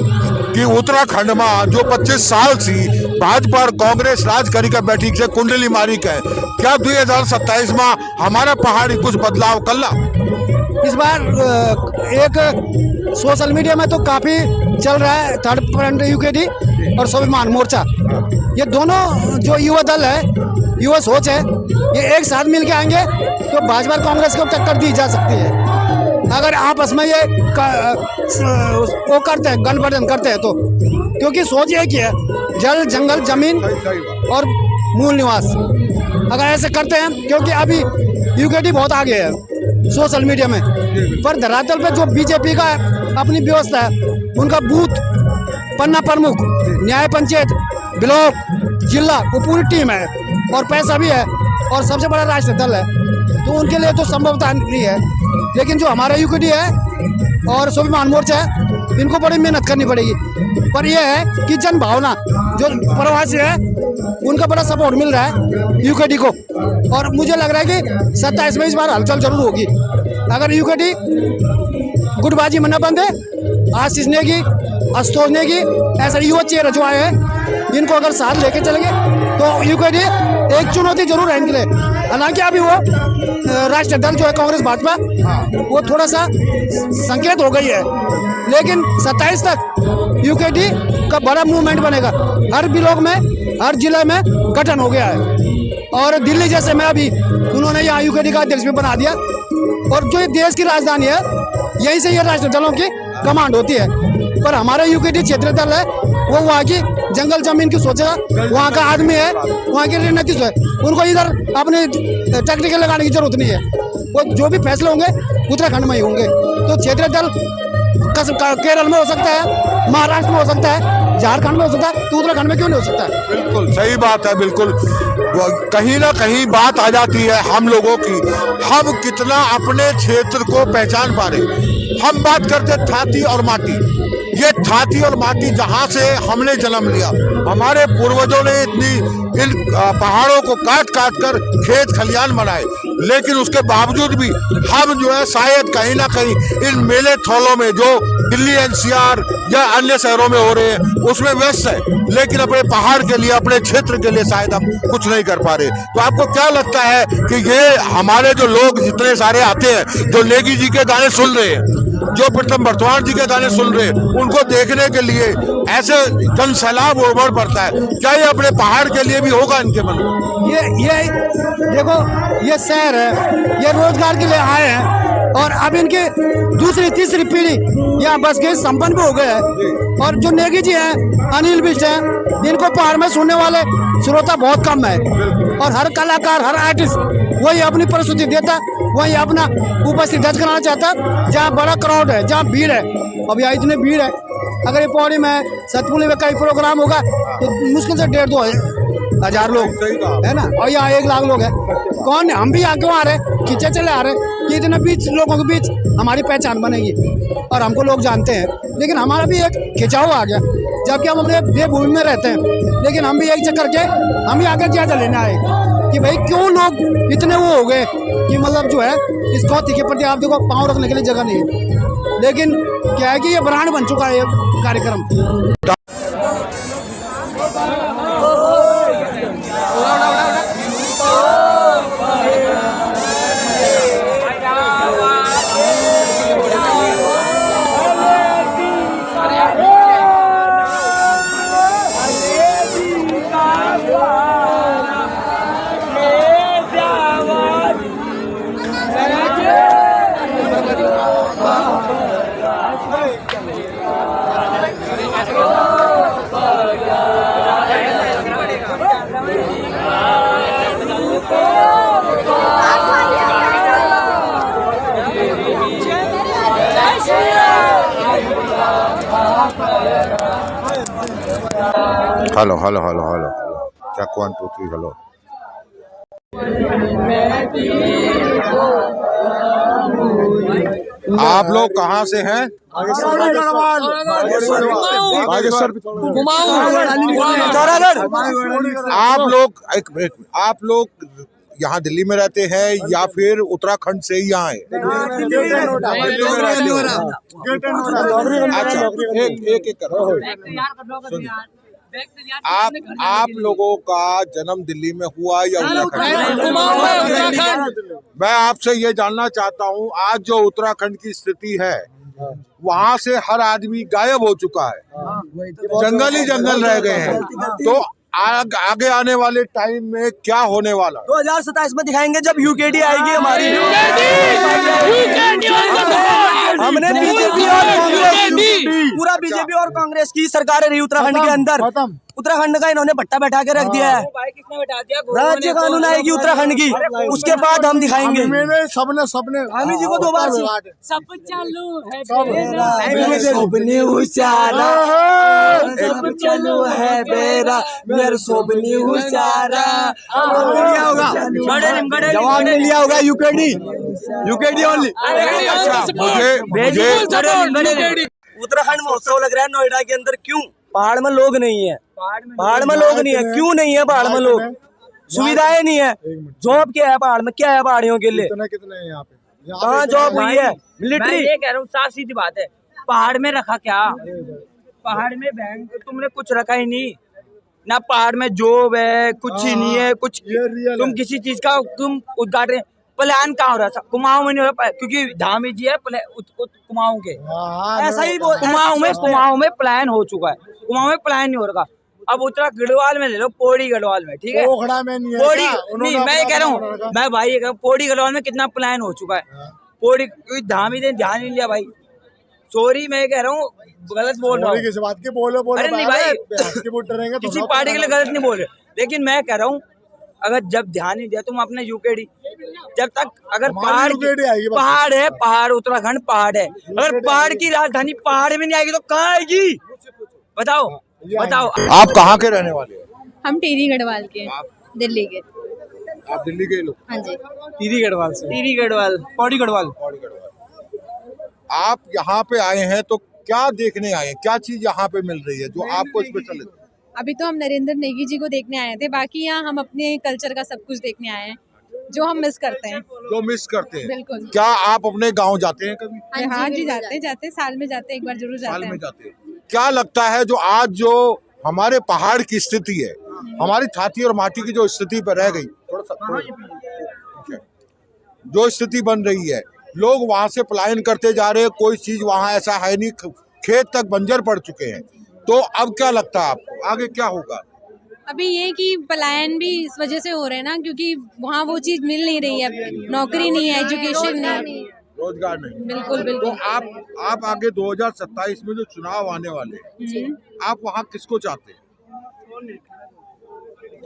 कि उत्तराखंड में जो 25 साल से भाजपा और कांग्रेस राज करी का बैठी से कुंडली मारी का, क्या 2027 में हमारा पहाड़ी कुछ बदलाव कर ला? इस बार एक सोशल मीडिया में तो काफी चल रहा है थर्ड फ्रंट यूकेडी और स्वाभिमान मोर्चा, ये दोनों जो युवा दल है, युवा सोच है, ये एक साथ मिल के आएंगे तो भाजपा कांग्रेस को टक्कर दी जा सकती है। अगर आपस में ये वो करते हैं, गठबंधन करते हैं तो, क्योंकि सोच एक ही है, जल जंगल जमीन और मूल निवास। अगर ऐसे करते हैं, क्योंकि अभी यूकेडी बहुत आगे है सोशल मीडिया में, पर धरातल पे जो बीजेपी का अपनी व्यवस्था है, उनका बूथ पन्ना प्रमुख, न्याय पंचायत, ब्लॉक, जिला, वो पूरी टीम है और पैसा भी है और सबसे बड़ा राष्ट्रीय दल है, तो उनके लिए तो संभवता नहीं है। लेकिन जो हमारा यूकेडी है और स्वाभिमान मोर्चा है, इनको बड़ी मेहनत करनी पड़ेगी। पर यह है कि जन भावना जो प्रवासी है उनका बड़ा सपोर्ट मिल रहा है यूकेडी को, और मुझे लग रहा है कि 27 में इस बार हलचल जरूर होगी। अगर यूकेडी गुटबाजी में न बंधे, आशीष नेगी, आशुतोष नेगी, ऐसे युवा चेहरे जो आए हैं, इनको अगर साथ लेके चलेंगे तो यूकेडी एक चुनौती जरूर है इनके लिए। हालांकि अभी वो राष्ट्रीय दल जो है कांग्रेस भाजपा, वो थोड़ा सा संकेत हो गई है, लेकिन 27 तक यूकेडी का बड़ा मूवमेंट बनेगा। हर ब्लॉक में, हर जिले में गठन हो गया है और दिल्ली जैसे में अभी उन्होंने यहाँ यूकेडी का अध्यक्ष भी बना दिया, और जो ये देश की राजधानी है, यहीं से ये राष्ट्रीय दलों की कमांड होती है। पर हमारा यूकेडी क्षेत्रीय दल है, वो वहाँ की जंगल जमीन की सोचेगा, वहाँ का आदमी है, वहाँ की रणनीति है, उनको इधर अपने टेक्निकल लगाने की जरूरत नहीं है। वो जो भी फैसले होंगे उत्तराखंड में ही होंगे। तो क्षेत्रीय दल केरल में हो सकता है, महाराष्ट्र में हो सकता है, झारखंड में हो सकता है, तो उत्तराखंड में क्यों नहीं हो सकता है? बिल्कुल सही बात है। बिल्कुल कहीं ना कहीं बात आ जाती है हम लोगों की, हम कितना अपने क्षेत्र को पहचान पा रहे। हम बात करते थाती और माटी, ये थाती और माटी जहाँ से हमने जन्म लिया, हमारे पूर्वजों ने इन पहाड़ों को काट काट कर खेत खलियान बनाए, लेकिन उसके बावजूद भी हम जो है शायद कहीं ना कहीं इन मेले थौलों में जो दिल्ली एनसीआर या अन्य शहरों में हो रहे हैं उसमें व्यस्त है, लेकिन अपने पहाड़ के लिए, अपने क्षेत्र के लिए शायद हम कुछ नहीं कर पा रहे। तो आपको क्या लगता है कि ये हमारे जो लोग जितने सारे आते हैं, जो नेगी जी के गाने सुन रहे हैं, जो प्रीतम बर्तवान जी के गाने सुन रहे हैं, उनको देखने के लिए ऐसे जन सैलाब उमड़ पड़ता है, क्या ये अपने पहाड़ के लिए भी होगा इनके मन में? ये देखो, ये शहर है, ये रोजगार के लिए आए हैं और अब इनकी दूसरी तीसरी पीढ़ी यहाँ बस के संपन्न भी हो गए हैं। और जो नेगी जी हैं, अनिल बिष्ट हैं, इनको पहाड़ में सुनने वाले श्रोता बहुत कम है, और हर कलाकार, हर आर्टिस्ट वही अपनी प्रस्तुति देता, वही अपना उपस्थिति दर्ज कराना चाहता जहाँ बड़ा क्राउड है, जहाँ भीड़ है। अब यहाँ इतनी भीड़ है, अगर ये पौड़ी में, सतपुली में कई प्रोग्राम होगा तो मुश्किल से 1,500-2,000 लोग है ना, और यहाँ 1 लाख लोग हैं। कौन, हम भी यहाँ क्यों आ रहे, खींचे चले आ रहे कि इतने बीच लोगों के बीच हमारी पहचान बनेगी और हमको लोग जानते हैं। लेकिन हमारा भी एक खिंचाव आ गया, जबकि हम अपने देवभूमि में रहते हैं, लेकिन हम भी एक चक्कर के हम भी आगे जायजा लेने आए कि भाई क्यों लोग इतने वो हो गए कि मतलब जो है इस गौती के प्रति आप देखो पाँव रखने के लिए जगह नहीं है। लेकिन क्या है कि ये ब्रांड बन चुका है ये कार्यक्रम। Hello hello hello hello check 1 2 3 hello. आप लोग कहाँ से हैं? आप लोग यहाँ दिल्ली में रहते हैं या फिर उत्तराखंड से ही यहाँ है? अच्छा, एक कर आप लोगों का जन्म दिल्ली में हुआ या उत्तराखंड? मैं आपसे ये जानना चाहता हूँ, आज जो उत्तराखंड की स्थिति है वहाँ से हर आदमी गायब हो चुका है, जंगल ही जंगल रह गए हैं, तो आगे आने वाले टाइम में क्या होने वाला? 2027 में दिखाएंगे जब यूकेडी आएगी हमारी। हमने बीजेपी और कांग्रेस, पूरा बीजेपी और कांग्रेस की सरकार रही उत्तराखंड के अंदर। उत्तराखंड का इन्होंने भट्टा बैठा के रख दिया है। राज्य कानून आएगी उत्तराखंड की, उसके बाद हम दिखाएंगे। सबने हामी जी को 2 बार सब चालू है सबने उचारा, सब चालू है बेरा मेरे सबने उचारा। जवाब में लिया होगा यूकेडी, यूकेडी ओनली। उत्तराखंड महोत्सव लग रहा है नोएडा के अंदर, क्यों? पहाड़ में लोग नहीं है, पहाड़ में लोग नहीं है। क्यों नहीं है पहाड़ में लोग? सुविधाएं नहीं है। जॉब क्या है पहाड़ में? क्या है पहाड़ियों के लिए? कितने हैं यहाँ पे? कहाँ जॉब हुई है? मिलिट्री। ये कह रहा हूँ, साफ सीधी बात है, पहाड़ में रखा क्या? पहाड़ में बैंक तुमने कुछ रखा ही नहीं ना, पहाड़ में जॉब है कुछ ही नहीं है। कुछ तुम किसी चीज का तुम उद्घाटन प्लान कहाँ हो रहा था? कुमाऊं में नहीं हो रहा, क्योंकि धामी जी है कुमाऊं के, ऐसा ही कुमाऊं में प्लान हो चुका है, कुमाऊं में प्लान नहीं हो रहा। अब उत्तरा गढ़वाल में ले लो, पौड़ी गढ़वाल में, ठीक है, पौड़ी नहीं, मैं ये कह रहा हूँ, मैं भाई ये कह रहा हूँ, पौड़ी गढ़वाल में कितना प्लान हो चुका है। पौड़ी धामी ने ध्यान नहीं लिया भाई, सॉरी मैं कह रहा हूँ, गलत बोल रहा हूँ। अरे नहीं भाई, किसी पार्टी के लिए गलत नहीं बोल रहे, लेकिन मैं कह रहा हूँ अगर जब ध्यान नहीं दिया तुम अपने यूकेडी, जब तक अगर पहाड़ है, पहाड़ उत्तराखंड पहाड़ है, अगर पहाड़ की राजधानी पहाड़ में नहीं आएगी तो कहाँ आएगी? बताओ बताओ। आप कहाँ के रहने वाले हैं? हम टिहरी गढ़वाल के, दिल्ली के। आप दिल्ली के लोग? हाँ जी। टिहरी गढ़वाल से। टिहरी गढ़वाल, पौड़ी गढ़वाल। आप यहाँ पे आए हैं तो क्या देखने आए हैं? क्या चीज यहाँ पे मिल रही है जो आपको स्पेशल है? अभी तो हम नरेंद्र नेगी जी को देखने आए थे, बाकी यहाँ हम अपने कल्चर का सब कुछ देखने आए हैं जो हम मिस करते हैं। जो मिस करते हैं? बिल्कुल। क्या आप अपने गांव जाते हैं कभी? हाँ जी, जाते साल में जाते, एक बार जरूर जाते हैं। साल में जाते हैं। क्या लगता है जो आज जो हमारे पहाड़ की स्थिति है, हमारी छाती और माटी की जो स्थिति पर रह गई, जो स्थिति बन रही है, लोग वहां से पलायन करते जा रहे हैं, कोई चीज वहां ऐसा है नहीं, खेत तक बंजर पड़ चुके हैं, तो अब क्या लगता है आपको आगे क्या होगा? अभी ये कि पलायन भी इस वजह से हो रहे हैं ना, क्योंकि वहाँ वो चीज मिल नहीं रही है, नौकरी नहीं है, एजुकेशन नहीं, रोजगार नहीं। बिल्कुल बिल्कुल। तो आप आगे 2027 में जो चुनाव आने वाले हैं, आप वहाँ किसको चाहते हैं?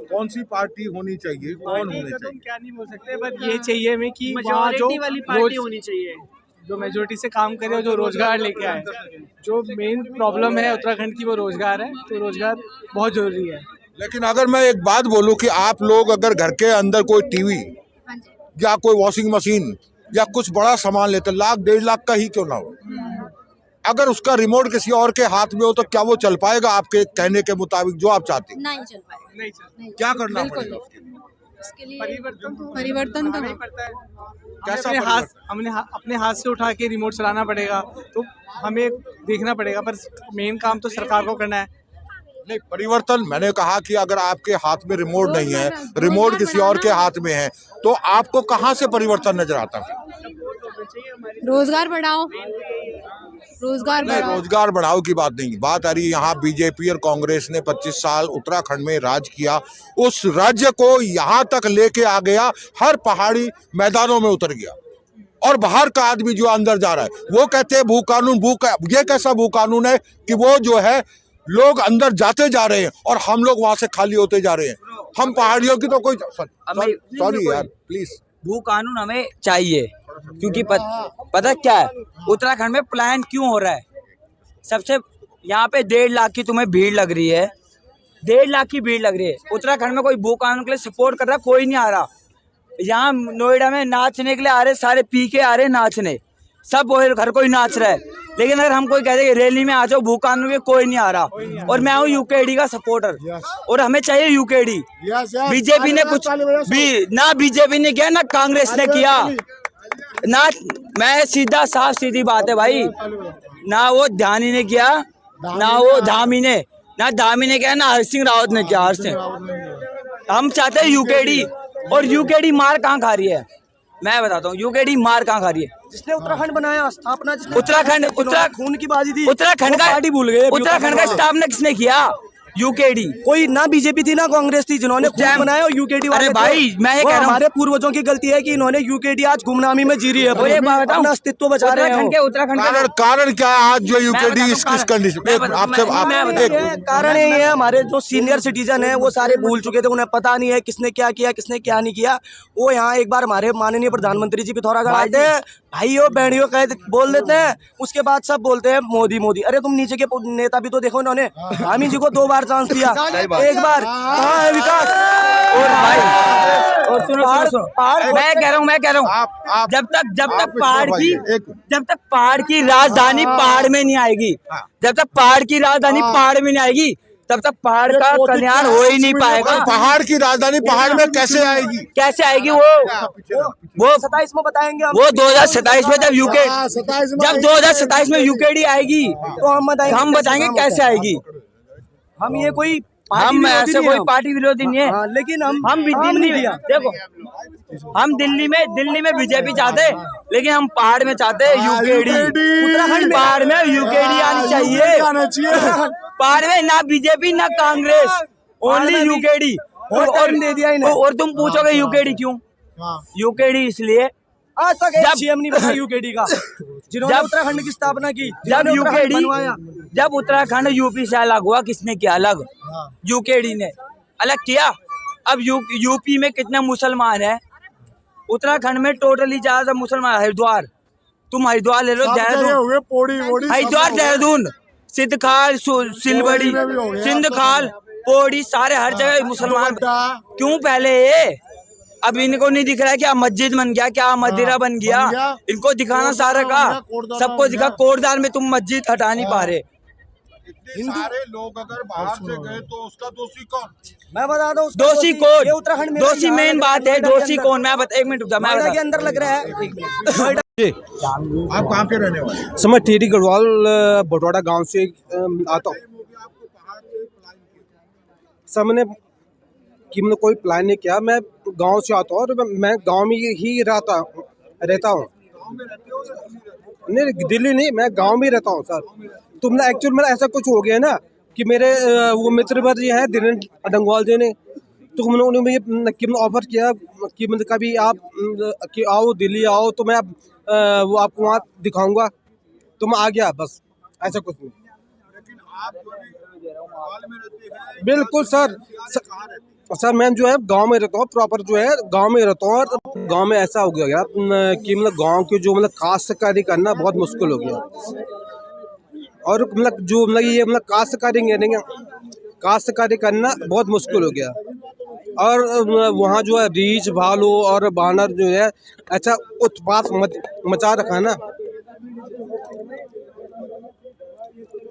कौन सी पार्टी होनी चाहिए, कौन होने चाहिए? क्या नहीं बोल सकते, बट ये चाहिए हमें कि मेजॉरिटी वाली पार्टी होनी चाहिए, जो मेजोरिटी से काम करे और जो रोजगार लेके आए। जो मेन प्रॉब्लम है उत्तराखंड की वो रोजगार है, तो रोजगार बहुत जरूरी है। लेकिन अगर मैं एक बात बोलूं कि आप लोग अगर घर के अंदर कोई टीवी या कोई वॉशिंग मशीन या कुछ बड़ा सामान लेते, 1,00,000 1.5 लाख का ही क्यों ना हो, अगर उसका रिमोट किसी और के हाथ में हो तो क्या वो चल पाएगा आपके कहने के मुताबिक जो आप चाहते हैं? नहीं चल पाएगा। नहीं चल, क्या करना पड़ेगा उसके लिए? परिवर्तन तो पड़ता है। हमने अपने हाथ से उठा के रिमोट चलाना पड़ेगा, तो हमें देखना पड़ेगा, पर मेन काम तो सरकार को करना है। नहीं, परिवर्तन मैंने कहा कि अगर आपके हाथ में रिमोट नहीं है, रिमोट किसी और के हाथ में है, तो आपको कहाँ से परिवर्तन नजर आता है? रोजगार बढ़ाओ, रोजगार बढ़ाओ की बात नहीं, बात आ रही है यहाँ बीजेपी और कांग्रेस ने 25 साल उत्तराखंड में राज किया, उस राज्य को यहाँ तक लेके आ गया, हर पहाड़ी मैदानों में उतर गया, और बाहर का आदमी जो अंदर जा रहा है वो कहते हैं भू कानून, ये कैसा भू कानून है कि वो जो है लोग अंदर जाते जा रहे हैं और हम लोग वहां से खाली होते जा रहे हैं। हम पहाड़ियों की तो कोई सॉरी यार प्लीज, भू कानून हमें चाहिए, क्योंकि पता क्या है उत्तराखंड में प्लान क्यों हो रहा है? सबसे यहाँ पे 1.5 लाख की तुम्हें भीड़ लग रही है, 1.5 लाख की भीड़ लग रही है। उत्तराखंड में कोई भू कानून के लिए सपोर्ट कर रहा, कोई नहीं आ रहा। यहाँ नोएडा में नाचने के लिए आ रहे, सारे पी के आ रहे नाचने, सब हर कोई नाच रहा है। लेकिन अगर हम कोई कहते हैं रैली में आ जाओ भू कानून के, कोई नहीं आ रहा। और मैं हूँ यूकेडी का सपोर्टर और हमें चाहिए यूकेडी। बीजेपी ने कुछ ना बीजेपी ने किया ना कांग्रेस ने किया ना। मैं सीधी बात है भाई, ना वो ध्यानी ने किया ना वो धामी ने, किया ना हर सिंह रावत ने किया। हर सिंह हम चाहते हैं यूकेडी। और यूकेडी मार कहाँ खा रही है मैं बताता हूँ। यूकेडी मार कहाँ खा रही है? जिसने उत्तराखंड बनाया, स्थापना उत्तराखंड खून की बाजी थी, उत्तराखंड का पार्टी भूल गए। उत्तराखंड का स्थापना किसने किया? यूकेडी। कोई ना बीजेपी थी ना कांग्रेस थी जिन्होंने खून बनाया, और यूकेडी वाले। अरे भाई मैं ये कह रहा हूँ, हमारे पूर्वजों की गलती है कि इन्होंने यूकेडी आज गुमनामी में जी रही है, अपना अस्तित्व बचा रहे हैं। उत्तराखंड कारण क्या है आज जो यूकेडी इस कंडीशन आपसे कारण यही है, हमारे जो सीनियर सिटीजन है वो सारे भूल चुके थे, उन्हें पता नहीं है किसने क्या किया किसने क्या नहीं किया। वो यहाँ एक बार हमारे माननीय प्रधानमंत्री जी पिथौरागढ़ आते हैं, भाइयों बहनियों कह बोल देते हैं, उसके बाद सब बोलते हैं मोदी मोदी। अरे तुम नीचे के नेता भी तो देखो, इन्होंने हामी जी को 2 बार चांस दिया, एक बार कहाँ है विकास? और भाई और सुनो मैं कह रहा हूँ जब तक पहाड़ की राजधानी पहाड़ में नहीं आएगी, जब तक पहाड़ की राजधानी पहाड़ में नहीं आएगी तब तक पहाड़ का कल्याण हो ही नहीं पाएगा। पहाड़ की राजधानी पहाड़ में कैसे आएगी? वो 27 में बताएंगे हम। वो 2027 में जब 2027 में यूकेडी आएगी तो हम बताएंगे कैसे आएगी। हम ये कोई हम ऐसे कोई पार्टी विरोधी नहीं है, लेकिन हम भी दिल्ली में देखो, हम दिल्ली में बीजेपी चाहते हैं, लेकिन हम पहाड़ में चाहते हैं यूकेडी। उत्तराखंड पहाड़ में यूकेडी आनी चाहिए। पहाड़ में ना बीजेपी ना कांग्रेस, ओनली यूकेडी। और तुम पूछोगे यूकेडी क्यों? यूकेडी इसलिए आज तक सीएम नहीं बना यूकेडी का, जिन्होंने उत्तराखंड की स्थापना की। जब उत्तराखंड यूपी से अलग हुआ, किसने किया अलग? यूकेडी ने अलग किया। अब यूपी में कितने मुसलमान हैं? उत्तराखंड में टोटली ज्यादा मुसलमान। हरिद्वार, तुम हरिद्वार ले लो, देहरादून, हरिद्वार देहरादून, सिद्धखाल सिलबड़ी, सिंधखाल, पौड़ी, सारे हर जगह मुसलमान। क्यों पहले अब इनको नहीं दिख रहा है क्या मस्जिद बन गया, क्या मदिरा बन गया? इनको दिखाना सारा का, सबको दिखा। कोटद्वार में तुम मस्जिद हटा नहीं पा रहे। सारे लोग अगर बाहर से गए तो उसका दोषी कौन? मैं बता दूं, दोषी कौन? उत्तराखंड में दोषी मेन बात है, दोषी कौन? मैं बता, 1 मिनट रुक जा, मैं के अंदर लग रहा है। आप कहाँ के रहने वाले? समय टेरी गढ़वाल बटवाड़ा गांव से आता हूँ। सबने कि मैंने कोई प्लान नहीं किया, मैं गांव से आता हूँ और मैं गांव में ही रहता हूँ। नहीं दिल्ली नहीं, मैं गांव में रहता हूँ सर। तो मतलब एक्चुअल में ऐसा कुछ हो गया ना कि मेरे वो मित्र भर जी हैं धीरेन्द्र डंगवाल जी ने, तो उन्होंने मुझे ऑफर किया कि मतलब कभी आप कि आओ दिल्ली आओ, तो मैं वो आपको वहाँ दिखाऊंगा। तो मैं आ गया, बस ऐसा कुछ नहीं। लेकिन आप में रहते हैं? बिल्कुल सर मैं जो है गांव में रहता हूँ, प्रॉपर जो है गांव में रहता हूँ। और गांव में ऐसा हो गया कि मतलब गांव की जो मतलब काश्तकारी करना बहुत मुश्किल हो गया। और मतलब जो मतलब ये मतलब काश्तकारी करना बहुत मुश्किल हो गया। और वहाँ जो है रीछ भालू और बानर जो है ऐसा उत्पात मचा रखा ना,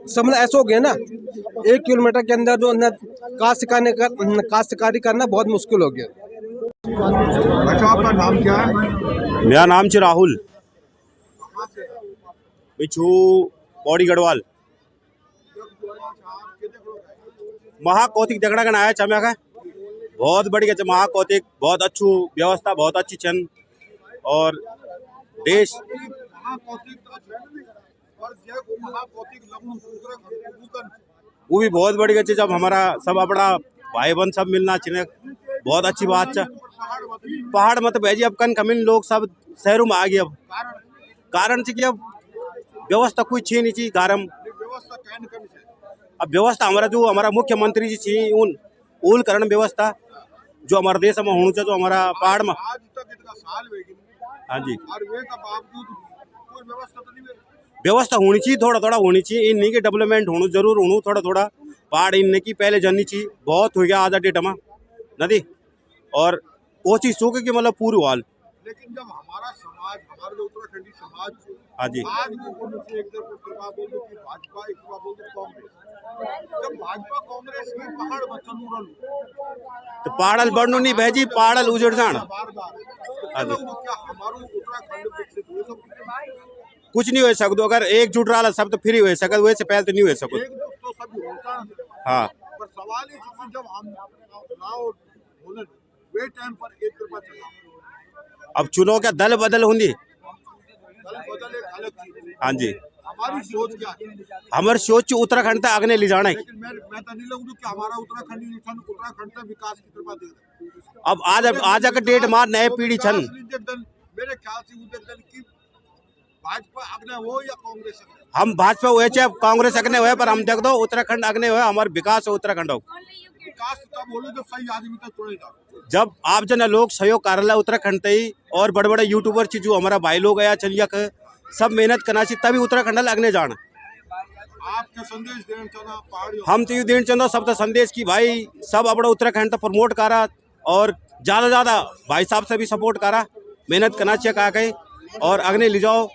सब मतलब ऐसा हो गया ना, 1 किलोमीटर के अंदर जो काश्तकारी करना बहुत मुश्किल हो गया। अच्छा, आपका नाम क्या है? मेरा नाम है राहुल, बिच्छू पौड़ी गढ़वाल। महाकौतिक झगड़ा का आया चम्या का बहुत बढ़िया महाकौतिक, बहुत अच्छू व्यवस्था, बहुत अच्छी चंद और देश वो भी बहुत बढ़िया चीज। जब हमारा सब अपना भाई बहन सब मिलना चाहिए, बहुत अच्छी बात है। पहाड़ मत भेजी अब कन कमिन लोग सब शहरों में आ गए। अब कारण से कि अब व्यवस्था कोई छी नहीं चाहिए गारम। अब व्यवस्था हमारा मुख्यमंत्री जी चाहिए उन करण व्यवस्था जो हमारे देश में होना चाहिए, जो हमारा पहाड़ में। हाँ जी, व्यवस्था होनी चाहिए, थोड़ा होनी चाहिए। इन नहीं कि डेवलपमेंट होना जरूर होना, थोड़ा पहाड़ इनने की पहले जाननी चाहिए, बहुत हो गया आधा डेट हमा नदी और वो चीज सूखे कि मतलब पूरी वाल। लेकिन जब हमारा समाज, हमारा जो उत्तराखंडी समाज, हाँ जी, आज भी बोलो कि एक तरफ उत्तरवा बोलो कि भाजपा, एक तरफ बोलो कांग्रेस, जब भाजपा कांग्रेस की पहाड़ बचन उड़ल तो पहाड़ल बढ़नु नहीं भेजी, पहाड़ल उजड़ जान। बार हाँ जी, क्या हमारो उत्तराखंड विकसित हो सकता? कुछ नहीं हो सकता अगर एकजुट रहा सब तो फ्री हो सकता, वैसे पहले तो नहीं हो सकता। एकजुट तो सब होता है, हाँ, पर सवाल ये कि जब हम चुनाव होने वे टाइम पर एक तरफा चला, अब चुनाव क्या दल बदल होंगी। दल बदल एक अलग चीज है। हाँ जी, हमारी सोच क्या है? हमारी सोच उत्तराखंड तक आगे ले जाना है। लेकिन मैं तो नहीं लगूँ कि हमारा उत्तराखंड तक विकास की तरफ दे रहा है। अब आज का डेट मार नए पीढ़ी छन। मेरे ख्याल से उधर दल की भाजपा अग्ने हो या कांग्रेस अग्ने, हम भाजपा हुए चाहे कांग्रेस अग्ने हुए, पर हम देख दो उत्तराखंड अग्ने हुए, हमारा विकास हो उत्तराखंड हो। विकास तब बोलो जब सही आदमी तक चुनेगा, जब आप जन लोग सहयोग कर रहे उत्तराखंड तई और बड़े बड़े यूट्यूबर जो हमारा भाई लोग आया चलिया सब मेहनत करना चाहिए, तभी उत्तराखंड अग्ने जाना। आपके संदेश देना चाहना पहाड़ी, हम तो ये देना चाहता सब तो संदेश की भाई सब अपना उत्तराखंड तो प्रमोट करा और ज्यादा भाई साहब से भी सपोर्ट करा, मेहनत करना चाहिए का कहीं और अग्ने ले जाओ।